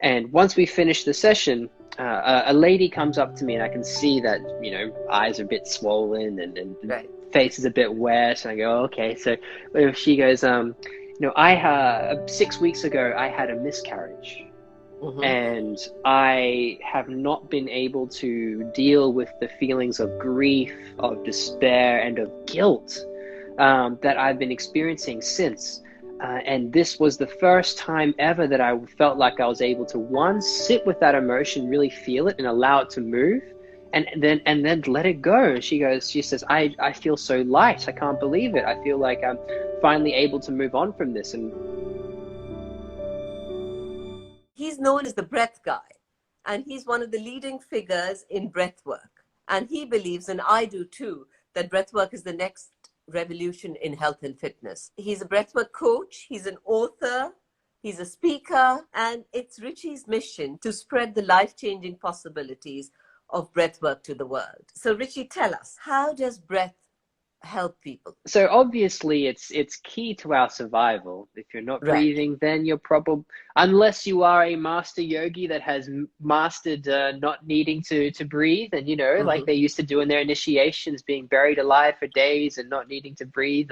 And once we finish the session, a lady comes up to me, and I can see that, eyes are a bit swollen, and Right. face is a bit wet. And I go, okay. So she goes, 6 weeks ago, I had a miscarriage. Mm-hmm. And I have not been able to deal with the feelings of grief, of despair, and of guilt that I've been experiencing since. And this was the first time ever that I felt like I was able to, one, sit with that emotion, really feel it, and allow it to move, and then let it go. And she says, I feel so light. I can't believe it. I feel like I'm finally able to move on from this. And He's known as the breath guy, and he's one of the leading figures in breathwork. And he believes, and I do too, that breathwork is the next revolution in health and fitness. He's a breathwork coach, he's an author, he's a speaker, and it's Richie's mission to spread the life-changing possibilities of breathwork to the world. So Richie, tell us, how does breath help people? So obviously it's key to our survival. If you're not Right. breathing, then you're probably, unless you are a master yogi that has mastered not needing to breathe, and like they used to do in their initiations, being buried alive for days and not needing to breathe.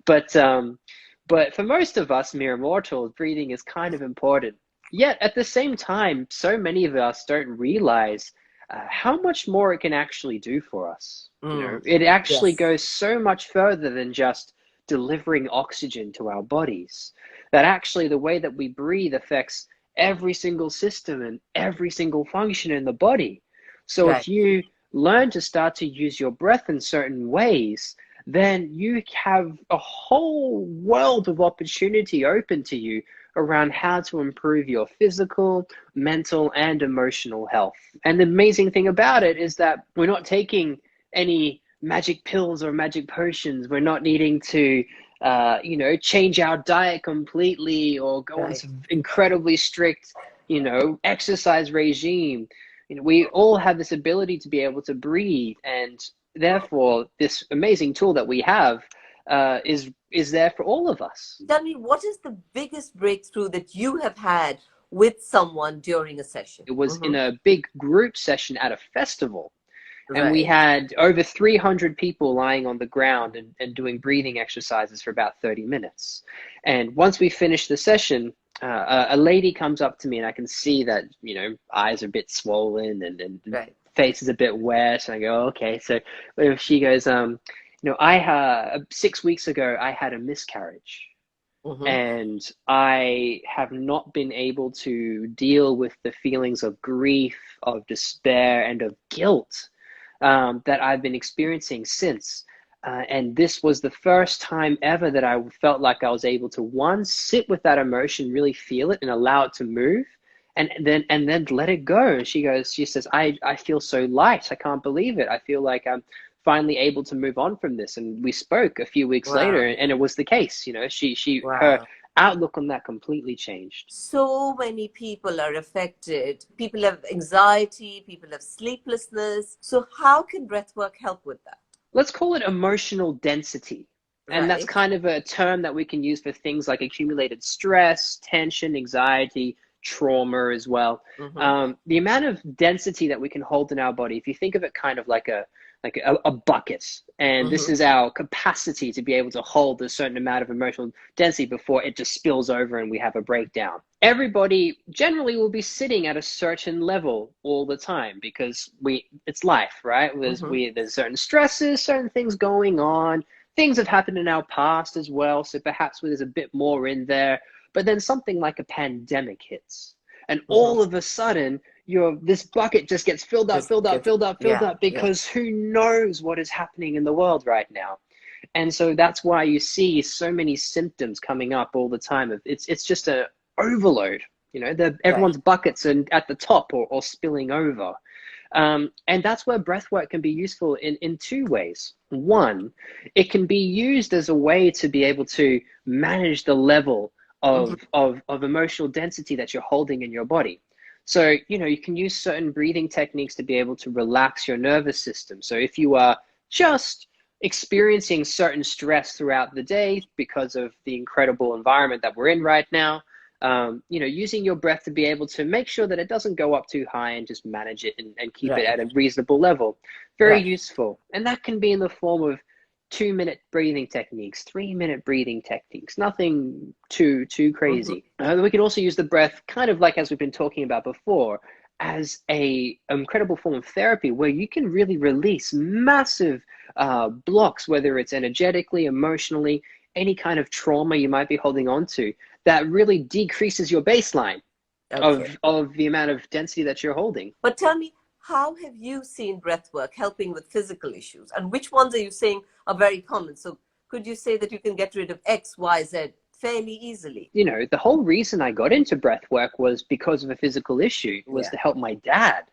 But for most of us mere mortals, breathing is kind of important. Yet at the same time, so many of us don't realize how much more it can actually do for us. It actually Yes. goes so much further than just delivering oxygen to our bodies. That actually the way that we breathe affects every single system and every single function in the body. So Right. if you learn to start to use your breath in certain ways, then you have a whole world of opportunity open to you around how to improve your physical, mental, and emotional health. And the amazing thing about it is that we're not taking any magic pills or magic potions. We're not needing to, change our diet completely or go on Right. some incredibly strict, exercise regime. We all have this ability to be able to breathe, and therefore this amazing tool that we have is there for all of us. Tell me, what is the biggest breakthrough that you have had with someone during a session? It was in a big group session at a festival, and we Right. had over 300 people lying on the ground and doing breathing exercises for about 30 minutes. And once we finished the session, a lady comes up to me, and I can see that, eyes are a bit swollen, and Right. face is a bit wet. And I go, okay. So she goes, 6 weeks ago, I had a miscarriage. Mm-hmm. And I have not been able to deal with the feelings of grief, of despair, and of guilt that I've been experiencing since. And this was the first time ever that I felt like I was able to, one, sit with that emotion, really feel it, and allow it to move, and then let it go. And she says, I feel so light. I can't believe it. I feel like I'm finally able to move on from this. And we spoke a few weeks later, Wow. and it was the case. Her Wow. outlook on that completely changed. So many people are affected. People have anxiety, people have sleeplessness. So how can breathwork help with that? Let's call it emotional density. And that's Right. kind of a term that we can use for things like accumulated stress, tension, anxiety, trauma as well. Mm-hmm. The amount of density that we can hold in our body, if you think of it kind of like a bucket, and this Mm-hmm. is our capacity to be able to hold a certain amount of emotional density before it just spills over and we have a breakdown. Everybody generally will be sitting at a certain level all the time because it's life, right? There's certain stresses, certain things going on. Things have happened in our past as well, so perhaps there's a bit more in there. But then something like a pandemic hits, and Mm-hmm. all of a sudden, this bucket just gets filled up, Just filled up, get, filled up, filled yeah, up, yeah. because who knows what is happening in the world right now. And so that's why you see so many symptoms coming up all the time. It's just a overload. Right. Everyone's buckets are at the top or spilling over. And that's where breathwork can be useful in two ways. One, it can be used as a way to be able to manage the level Mm-hmm. of emotional density that you're holding in your body. So, you can use certain breathing techniques to be able to relax your nervous system. So if you are just experiencing certain stress throughout the day because of the incredible environment that we're in right now, you know, using your breath to be able to make sure that it doesn't go up too high and just manage it and keep it Right. at a reasonable level. Very Right. useful. And that can be in the form of 2-minute breathing techniques, 3-minute breathing techniques, nothing too crazy. We can also use the breath kind of like, as we've been talking about before, as a incredible form of therapy where you can really release massive blocks, whether it's energetically, emotionally, any kind of trauma you might be holding on to, that really decreases your baseline Okay. of the amount of density that you're holding. But tell me, how have you seen breath work helping with physical issues? And which ones are you saying are very common? So could you say that you can get rid of X, Y, Z fairly easily? You know, the whole reason I got into breath work was because of a physical issue. It was Yeah. to help my dad.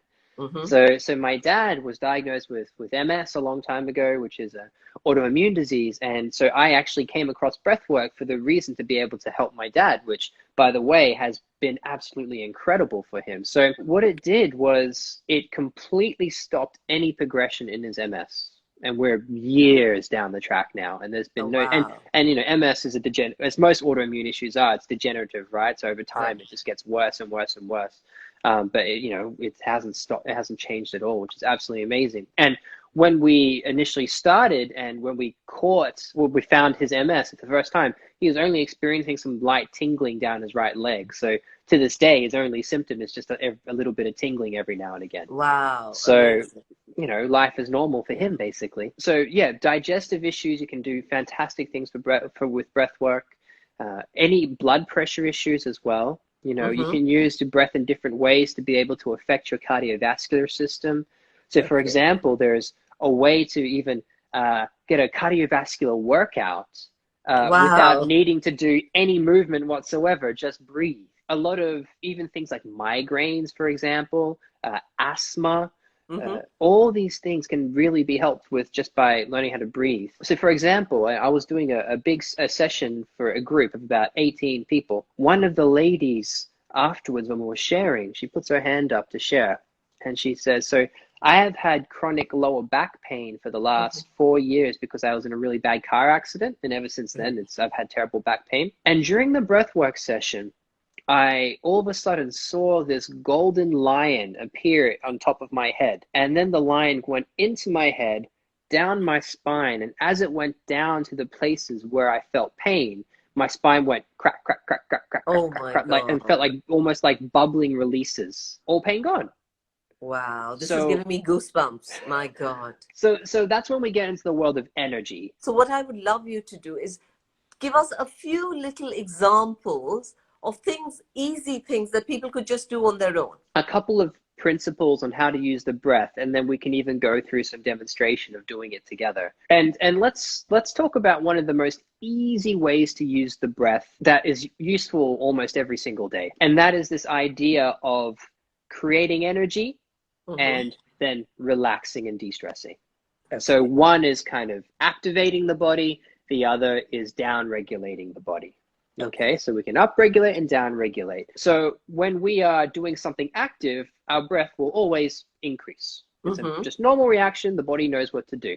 So my dad was diagnosed with MS a long time ago, which is an autoimmune disease. And so I actually came across breathwork for the reason to be able to help my dad, which, by the way, has been absolutely incredible for him. So what it did was it completely stopped any progression in his MS. And we're years down the track now, and there's Oh, been no wow. and you know, MS is as most autoimmune issues are, it's degenerative, right? So over Right. time it just gets worse and worse and worse. But it, you know, it hasn't stopped, it hasn't changed at all, which is absolutely amazing. And when we initially started and when we we found his MS for the first time, he was only experiencing some light tingling down his right leg. So to this day, his only symptom is just a little bit of tingling every now and again. Wow. So, Amazing. you know, life is normal for Yeah. him, basically. So yeah, digestive issues, you can do fantastic things with breath work. Any blood pressure issues as well. You know, you can use the breath in different ways to be able to affect your cardiovascular system. So, for Okay. example, there's a way to even get a cardiovascular workout without Wow. needing to do any movement whatsoever. Just breathe. A lot of even things like migraines, for example, asthma, all these things can really be helped with just by learning how to breathe. So, for example, I was doing a big session for a group of about 18 people. One of the ladies afterwards, when we were sharing, she puts her hand up to share, and she says, "So I have had chronic lower back pain for the last 4 years because I was in a really bad car accident, and ever since then, I've had terrible back pain. And during the breathwork session, I all of a sudden saw this golden lion appear on top of my head. And then the lion went into my head, down my spine. And as it went down to the places where I felt pain, my spine went crack, crack, crack, crack, crack, crack, Oh crack, my crack, like, and God. felt like almost like bubbling releases. All pain gone. Wow. This is So, giving me goosebumps. My God. so that's when we get into the world of energy. So what I would love you to do is give us a few little examples of things, easy things that people could just do on their own. A couple of principles on how to use the breath, and then we can even go through some demonstration of doing it together. And let's talk about one of the most easy ways to use the breath that is useful almost every single day. And that is this idea of creating energy and then relaxing and de-stressing. So Okay. one is kind of activating the body, the other is down regulating the body. Okay, Okay. so we can upregulate and downregulate. So when we are doing something active, our breath will always increase. It's a just normal reaction. The body knows what to do.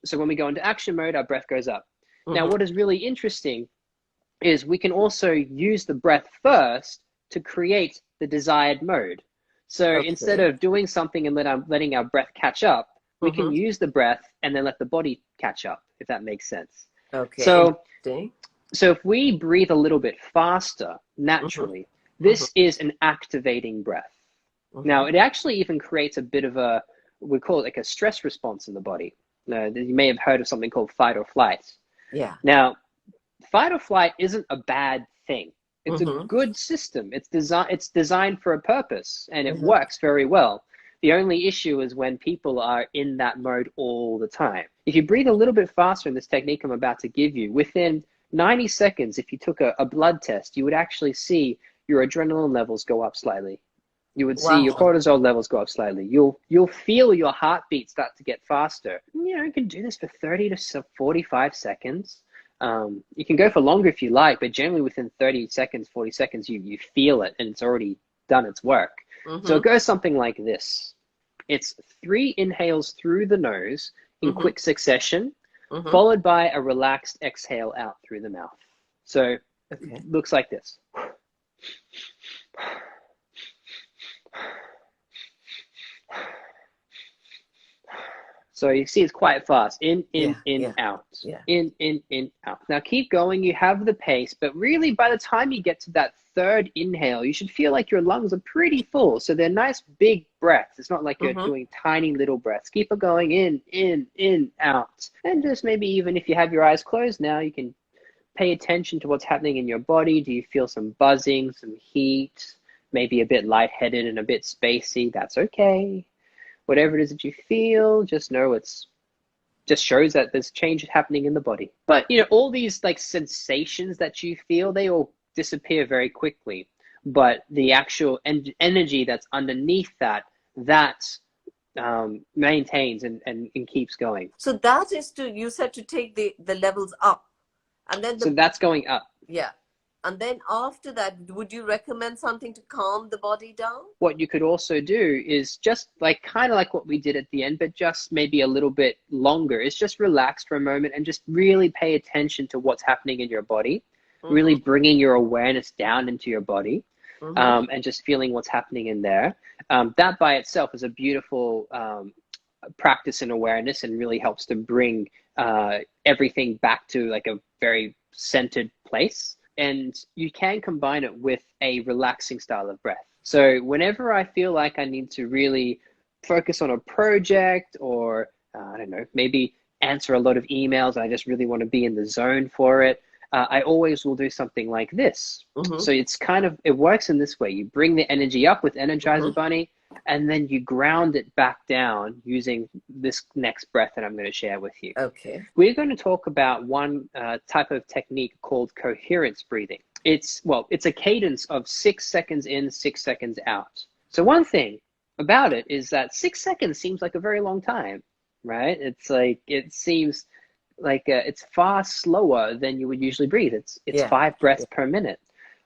So when we go into action mode, our breath goes up. Now, what is really interesting is we can also use the breath first to create the desired mode. So instead Okay. of doing something and letting our breath catch up, we can use the breath and then let the body catch up, if that makes sense. Okay. So Interesting. so if we breathe a little bit faster, naturally, this is an activating breath. Now, it actually even creates a bit of we call it like a stress response in the body. You may have heard of something called fight or flight. Yeah. Now, fight or flight isn't a bad thing. It's a good system. It's designed for a purpose, and it works very well. The only issue is when people are in that mode all the time. If you breathe a little bit faster in this technique I'm about to give you, within 90 seconds, if you took a blood test, you would actually see your adrenaline levels go up slightly. You would see your Wow. cortisol levels go up slightly. You'll feel your heartbeat start to get faster. You know, you can do this for 30 to 45 seconds. You can go for longer if you like, but generally within 30 seconds, 40 seconds, you feel it and it's already done its work. So it goes something like this. It's 3 inhales through the nose in quick succession, followed by a relaxed exhale out through the mouth. So Okay. Looks like this. So you see it's quite fast. In, Yeah, in, yeah, out. yeah. In, out. Now keep going. You have the pace, but really by the time you get to that third inhale, you should feel like your lungs are pretty full. So they're nice big breaths. It's not like you're Mm-hmm. doing tiny little breaths. Keep it going in, out. And just maybe even if you have your eyes closed now, you can pay attention to what's happening in your body. Do you feel some buzzing, some heat, maybe a bit lightheaded and a bit spacey? That's okay. Whatever it is that you feel, just know it's just shows that there's change happening in the body. But all these like sensations that you feel, they all disappear very quickly. But the actual energy that's underneath that maintains and keeps going. So that is you said to take the levels up, and then So that's going up. yeah. And then after that, would you recommend something to calm the body down? What you could also do is just like kind of like what we did at the end, but just maybe a little bit longer, is just relax for a moment and just really pay attention to what's happening in your body, really Mm-hmm. bringing your awareness down into your body, Mm-hmm. and just feeling what's happening in there. That by itself is a beautiful practice in awareness and really helps to bring everything back to like a very centered place. And you can combine it with a relaxing style of breath. So whenever I feel like I need to really focus on a project, or I don't know, maybe answer a lot of emails, and I just really want to be in the zone for it, I always will do something like this. Mm-hmm. So it works in this way. You bring the energy up with Energizer Mm-hmm. Bunny, and then you ground it back down using this next breath that I'm going to share with you. Okay. We're going to talk about one type of technique called coherence breathing. It's a cadence of 6 seconds in, 6 seconds out. So one thing about it is that 6 seconds seems like a very long time, right? It seems like it's far slower than you would usually breathe. It's Yeah. 5 breaths per minute.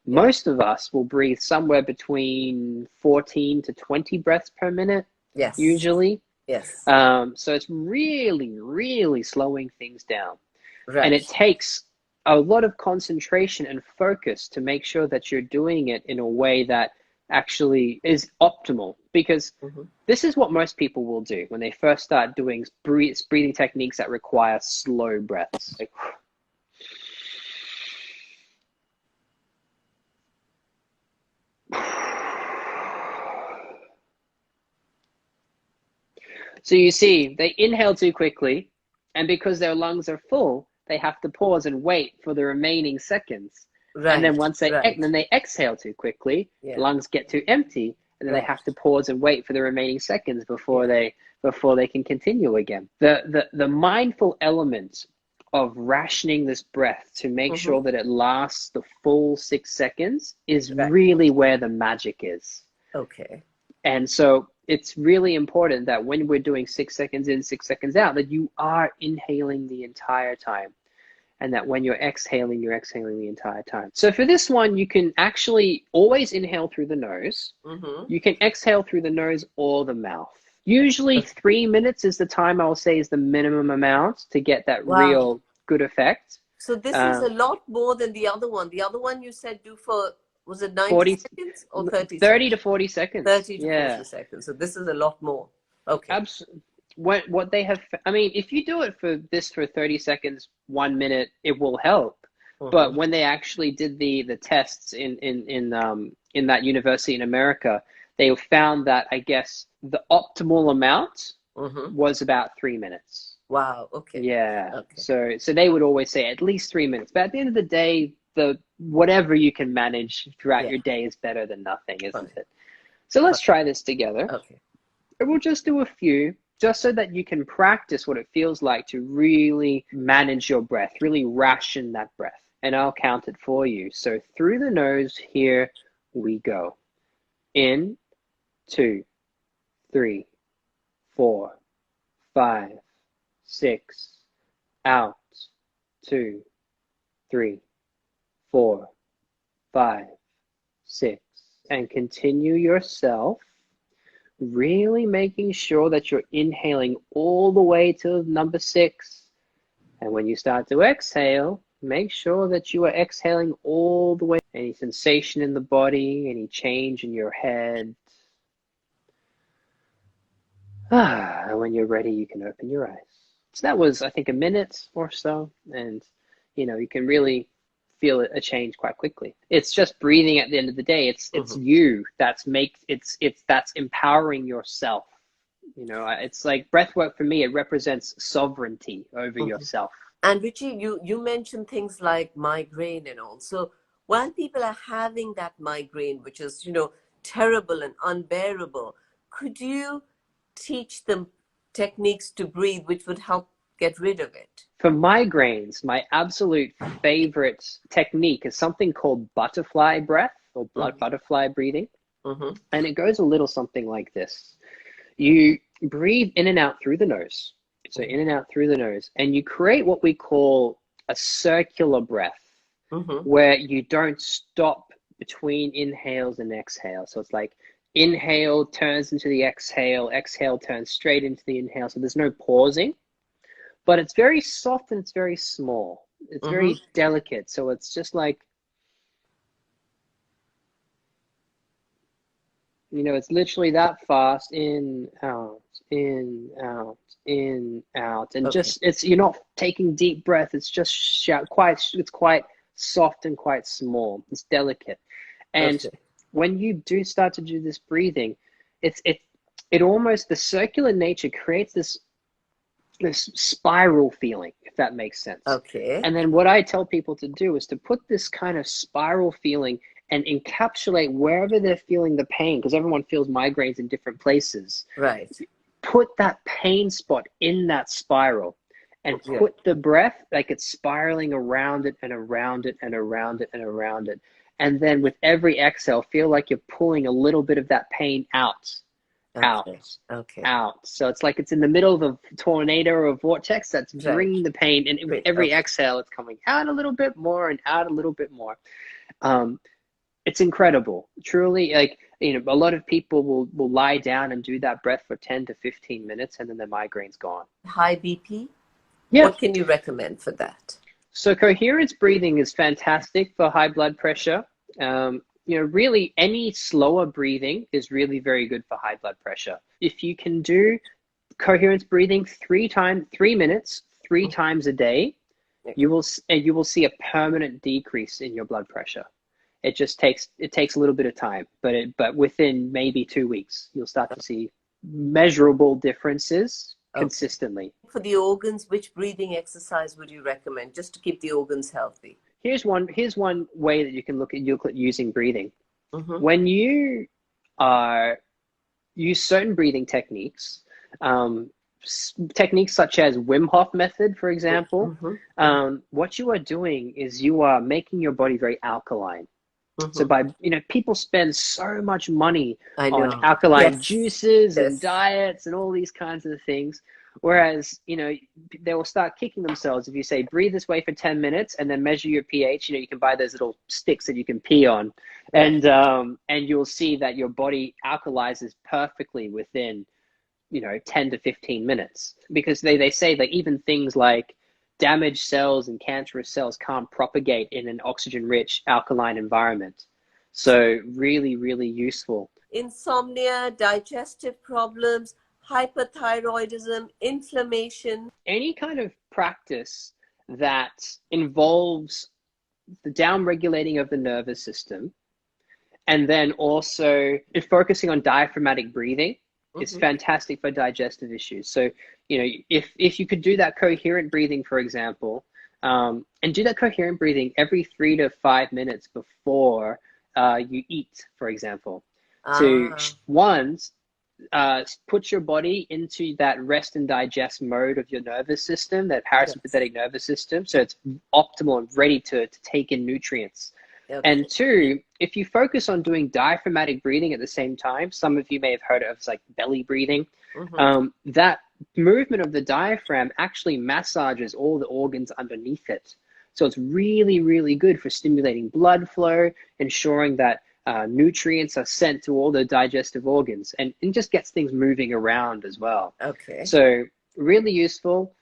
Yeah. Most of us will breathe somewhere between 14 to 20 breaths per minute, Yes. usually. Yes. So it's really, really slowing things down. And it Right. takes a lot of concentration and focus to make sure that you're doing it in a way that actually is optimal. Because Mm-hmm. this is what most people will do when they first start doing breathing techniques that require slow breaths. Like, so you see, they inhale too quickly, and because their lungs are full, they have to pause and wait for the remaining seconds. And then Right. once Right. they exhale too quickly, Yeah. lungs get too empty, and then they Right. have to pause and wait for the remaining seconds before Yeah. they can continue again. The mindful element of rationing this breath to make Mm-hmm. sure that it lasts the full 6 seconds is Right. really where the magic is. Okay. And so it's really important that when we're doing 6 seconds in, 6 seconds out, that you are inhaling the entire time. And that when you're exhaling the entire time. So for this one, you can actually always inhale through the nose. Mm-hmm. You can exhale through the nose or the mouth. Usually Okay. 3 minutes is the time I will say is the minimum amount to get that Wow. real good effect. So this is a lot more than the other one. The other one you said do for, was it 90 40, seconds or 30 30 seconds? to 40 seconds. 30 to Yeah. 40 seconds. So this is a lot more. Okay. Absolutely. What they have, I mean, if you do it for 30 seconds, 1 minute, it will help. Mm-hmm. But when they actually did the tests in that university in America, they found that I guess the optimal amount Mm-hmm. was about 3 minutes. Wow. Okay. Yeah. Okay. So they would always say at least 3 minutes. But at the end of the day, whatever you can manage throughout your day is better than nothing, isn't it? So let's try this together. Okay. And we'll just do a few, just so that you can practice what it feels like to really manage your breath, really ration that breath. And I'll count it for you. So through the nose, here we go. In, 2, 3, 4, 5, 6. Out, 2, 3, 4, 5, 6. And continue yourself, really making sure that you're inhaling all the way to number 6. And when you start to exhale, Make sure that you are exhaling all the way. Any sensation in the body, any change in your head. And when you're ready, you can open your eyes. So that was, I think, a minute or so. And, you can really feel a change quite quickly. It's just breathing at the end of the day. It's you that's that's empowering yourself. It's like breath work for me, it represents sovereignty over yourself. And Richie, you mentioned things like migraine and all. So while people are having that migraine, which is, terrible and unbearable, could you teach them techniques to breathe which would help get rid of it? For migraines, my absolute favorite technique is something called butterfly breath or butterfly breathing. And it goes a little something like this. You breathe in and out through the nose. So in and out through the nose. And you create what we call a circular breath, where you don't stop between inhales and exhales. So it's like inhale turns into the exhale, exhale turns straight into the inhale. So there's no pausing, but it's very soft and it's very small. It's very delicate. So it's just like, it's literally that fast. In, out, in, out, in, out. And you're not taking deep breath. It's just it's quite soft and quite small. It's delicate. And when you do start to do this breathing, it almost, the circular nature creates this spiral feeling, if that makes sense. And then what I tell people to do is to put this kind of spiral feeling and encapsulate wherever they're feeling the pain, because everyone feels migraines in different places. Right. Put that pain spot in that spiral and put the breath like it's spiraling around it and around it and around it and around it. And then with every exhale, feel like you're pulling a little bit of that pain out. Out. So it's like it's in the middle of a tornado or a vortex that's bringing the pain, and with every exhale, it's coming out a little bit more and out a little bit more. It's incredible, truly. Like, a lot of people will lie down and do that breath for 10 to 15 minutes, and then their migraine's gone. High BP? Yeah. What can you recommend for that? So coherence breathing is fantastic for high blood pressure. Really any slower breathing is really very good for high blood pressure. If you can do coherence breathing 3 minutes, 3 times a day, you will see a permanent decrease in your blood pressure. It takes a little bit of time, but within maybe 2 weeks, you'll start to see measurable differances consistently. For the organs, which breathing exercise would you recommend just to keep the organs healthy? Here's one way that you can look at using breathing. When you use certain breathing techniques, techniques such as Wim Hof method, for example, what you are doing is you are making your body very alkaline. So people spend so much money on alkaline juices and diets and all these kinds of things. Whereas, they will start kicking themselves if you say, breathe this way for 10 minutes and then measure your pH. You can buy those little sticks that you can pee on, and you'll see that your body alkalizes perfectly within, 10 to 15 minutes, because they say that even things like damaged cells and cancerous cells can't propagate in an oxygen-rich alkaline environment. So really, really useful. Insomnia, digestive problems, hyperthyroidism, inflammation. Any kind of practice that involves the downregulating of the nervous system, and then also focusing on diaphragmatic breathing is fantastic for digestive issues. So, if you could do that coherent breathing, for example, and do that coherent breathing every 3 to 5 minutes before you eat, for example, to put your body into that rest and digest mode of your nervous system, that parasympathetic nervous system, so it's optimal and ready to take in nutrients. And 2, if you focus on doing diaphragmatic breathing at the same time, some of you may have heard of like belly breathing, that movement of the diaphragm actually massages all the organs underneath it. So it's really, really good for stimulating blood flow, ensuring that nutrients are sent to all the digestive organs, and just gets things moving around as well. So really useful.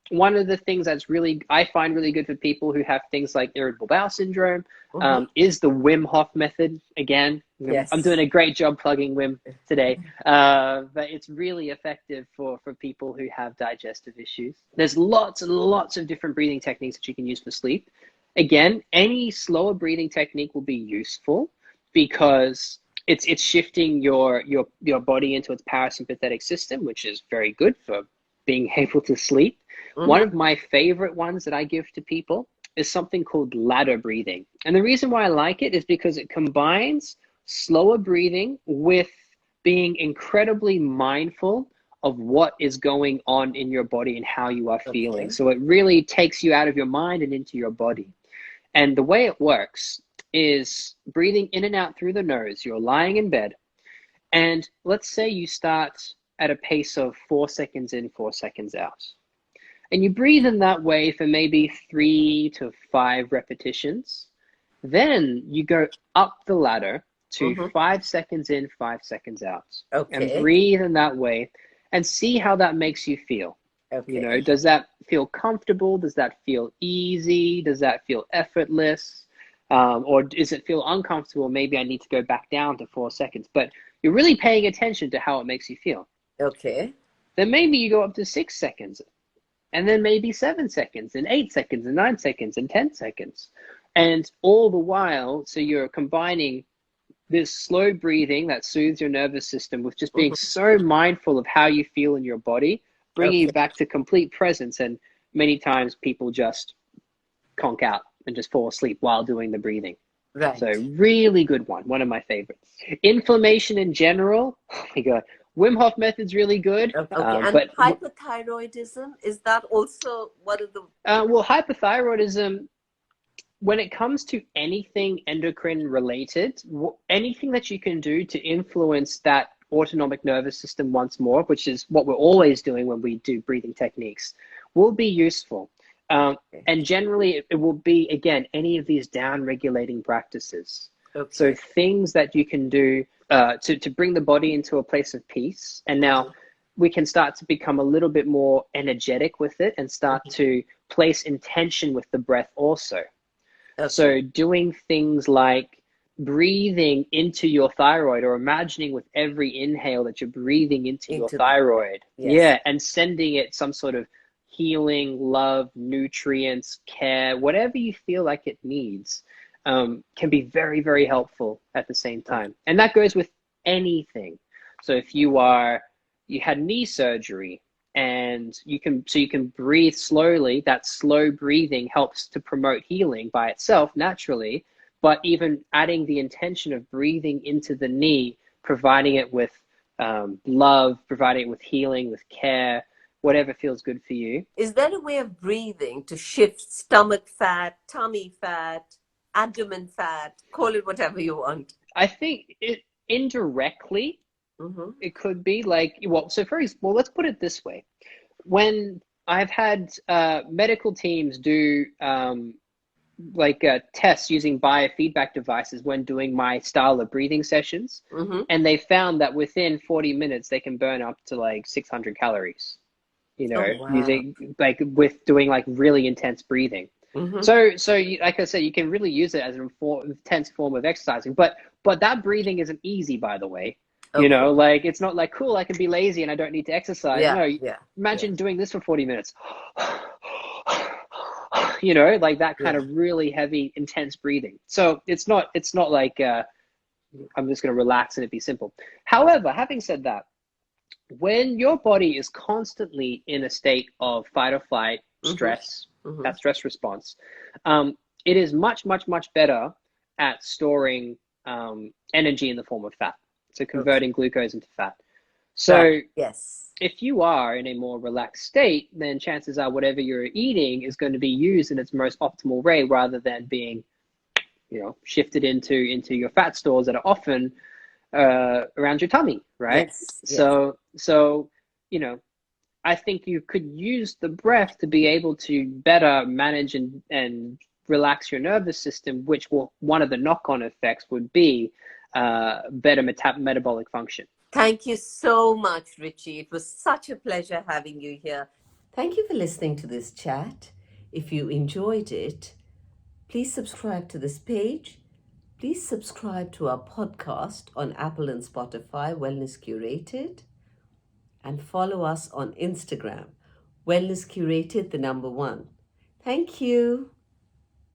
one of the things that's really, I find really good for people who have things like irritable bowel syndrome, Mm-hmm. is the Wim Hof method. Again, I'm doing Yes. a great job plugging Wim today, but it's really effective for people who have digestive issues. There's lots and lots of different breathing techniques that you can use for sleep. Again, any slower breathing technique will be useful because it's shifting your body into its parasympathetic system, which is very good for being able to sleep. One Mm-hmm. of my favorite ones that I give to people is something called ladder breathing. And the reason why I like it is because it combines slower breathing with being incredibly mindful of what is going on in your body and how you are feeling. Okay. So it really takes you out of your mind and into your body. And the way it works is breathing in and out through the nose. You're lying in bed, and let's say you start at a pace of 4 seconds in, 4 seconds out. And you breathe in that way for maybe 3 to 5 repetitions. Then you go up the ladder to Mm-hmm. 5 seconds in, 5 seconds out, and Okay. breathe in that way and see how that makes you feel. You know, Okay. does that feel comfortable? Does that feel easy? Does that feel effortless? Or does it feel uncomfortable? Maybe I need to go back down to 4 seconds. But you're really paying attention to how it makes you feel. Okay. Then maybe you go up to 6 seconds, and then maybe 7 seconds, and 8 seconds, and 9 seconds, and 10 seconds. And all the while, so you're combining this slow breathing that soothes your nervous system with just being Mm-hmm. so mindful of how you feel in your body, bringing you Okay. back to complete presence. And many times people just conk out and just fall asleep while doing the breathing. So Right. really good one of my favorites. Inflammation in general, oh my God, Wim Hof method's really good, Okay. And but hyperthyroidism, is that also one of the... well, hyperthyroidism, when it comes to anything endocrine related, anything that you can do to influence that autonomic nervous system once more, which is what we're always doing when we do breathing techniques, will be useful. Okay. And generally, it will be, again, any of these down regulating practices. So Okay. things that you can do to bring the body into a place of peace. And now Mm-hmm. we can start to become a little bit more energetic with it and start Mm-hmm. to place intention with the breath also. Okay. So doing things like breathing into your thyroid, or imagining with every inhale that you're breathing into your Into the... thyroid. Yes. Yeah, and sending it some sort of healing, love, nutrients, care, whatever you feel like it needs, can be very, very helpful at the same Okay. time. And that goes with anything. So if you had knee surgery, and you can breathe slowly. That slow breathing helps to promote healing by itself naturally, but even adding the intention of breathing into the knee, providing it with love, providing it with healing, with care, whatever feels good for you. Is there a way of breathing to shift stomach fat, tummy fat, abdomen fat, call it whatever you want? I think it indirectly, Mm-hmm. it could be like, well, so well, let's put it this way. When I've had medical teams do tests using biofeedback devices when doing my style of breathing sessions, Mm-hmm. and they found that within 40 minutes they can burn up to like 600 calories, Oh, wow. using like with doing like really intense breathing. Mm-hmm. So like I said, you can really use it as an intense form of exercising, but that breathing isn't easy, by the way. Okay. Like it's not like, cool, I can be lazy and I don't need to exercise. Yeah, No, yeah, yeah, imagine doing this for 40 minutes. Like that kind yeah. of really heavy, intense breathing. So it's not like I'm just going to relax and it be simple. However, having said that, when your body is constantly in a state of fight or flight, Mm-hmm. stress, Mm-hmm. that stress response, it is much, much, much better at storing energy in the form of fat. So Okay. converting glucose into fat. Right. So Yes. if you are in a more relaxed state, then chances are whatever you're eating is going to be used in its most optimal way, rather than being, shifted into your fat stores that are often around your tummy, right? Yes. Yes. So you know, I think you could use the breath to be able to better manage and relax your nervous system, which will, one of the knock-on effects would be better metabolic function. Thank you so much, Richie. It was such a pleasure having you here. Thank you for listening to this chat. If you enjoyed it, please subscribe to this page. Please subscribe to our podcast on Apple and Spotify, Wellness Curated, and follow us on Instagram, Wellness Curated, the number 1. Thank you.